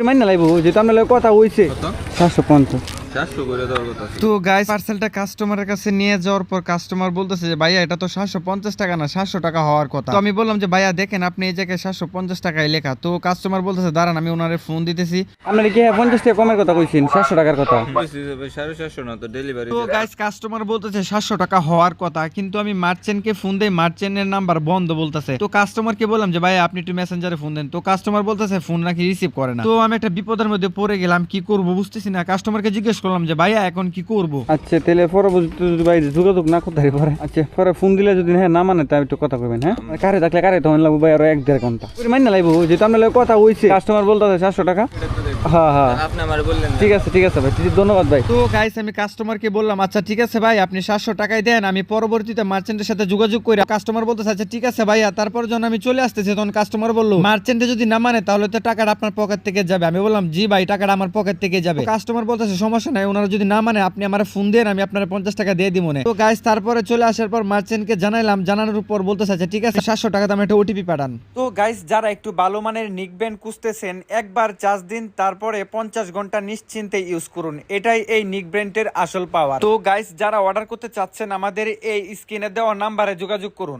মাইনা লাইব যেটা আপনার কথা হইছে 750। তো গাইস পার্সেলটা কাস্টমারের কাছে নিয়ে যাওয়ার পর কাস্টমার বলতেছে যে ভাইয়া এটা তো 750 টাকা না 700 টাকা হওয়ার কথা। তো আমি বললাম যে ভাইয়া দেখেন আপনি এই জায়গায় 750 টাকায় লেখা। তো কাস্টমার বলতেছে দাঁড়ান আমি ওনারে ফোন দিতেছি। আপনার কি 50 টাকা কমের কথা কইছেন 700 টাকার কথা? তো গাইস কাস্টমার বলতেছে 700 টাকা হওয়ার কথা, কিন্তু আমি মার্চেন্টকে ফোন দেই, মার্চেন্টের নাম্বার বন্ধ বলতেছে। তো কাস্টমারকে বললাম যে ভাই আপনি একটু মেসেঞ্জারে ফোন দেন। তো কাস্টমার বলতেছে ফোন নাকি রিসিভ করে না। তো আমি একটা বিপদের মধ্যে পড়ে গেলাম, কি করব বুঝতেছি না। কাস্টমারকে জিজ্ঞেস করলাম যে ভাইয়া এখন কি করব। আচ্ছা তাহলে পরবর্তীতে যদি ভাই যোগাযোগ না করতে পারি পরে, আচ্ছা পরে ফোন দিলে যদি হ্যাঁ না মানে তাই একটু কথা কইবেন। হ্যাঁ কারে থাকলে কারে তখন লাগবে ভাই আরো 1-1.5 ঘন্টা মাইনা লাইব যেটা আপনার কথা হইছে। কাস্টমার বলতেছে 700 টাকা। হ্যাঁ হ্যাঁ আপনি আমারে বললেন ঠিক আছে ভাই, ধন্যবাদ ভাই। তো গাইস আমি কাস্টমারকে বললাম আচ্ছা ঠিক আছে ভাই আপনি 700 টাকাই দেন, আমি পরবর্তীতে মার্চেন্টের সাথে যোগাযোগ করি। কাস্টমার বলতেছে আচ্ছা ঠিক আছে ভাইয়া। তারপর যখন আমি চলে আসতেছি তখন কাস্টমার বললো মার্চেন্টে যদি না মানে তাহলে তো টাকাটা আপনার পকেট থেকে যাবে। আমি বললাম জি ভাই টাকাটা আমার পকেট থেকে যাবে। কাস্টমার বলতেছে সমস্যা নাই, ওনারা যদি না মানে আপনি আমার ফোন দেন, আমি আপনার 50 টাকা দিয়ে দিব মনে। তো গাইস তারপরে চলে আসার পর মার্চেন্টকে জানাইলাম, জানানোর পর বলতেছে আচ্ছা ঠিক আছে 700 টাকা দাম একটা ওটিপি পাঠান। তো গাইস যারা একটু ভালো মানের নিকব্যান্ড খুঁজতেছেন একবার চার্জ দিন, তারপরে 50 ঘন্টা নিশ্চিন্তে ইউজ করুন, এটাই এই নিকব্যান্ডের আসল পাওয়ার। তো গাইস যারা অর্ডার করতে চাচ্ছেন আমাদের এই স্ক্রিনে দেওয়া নাম্বারে যোগাযোগ করুন।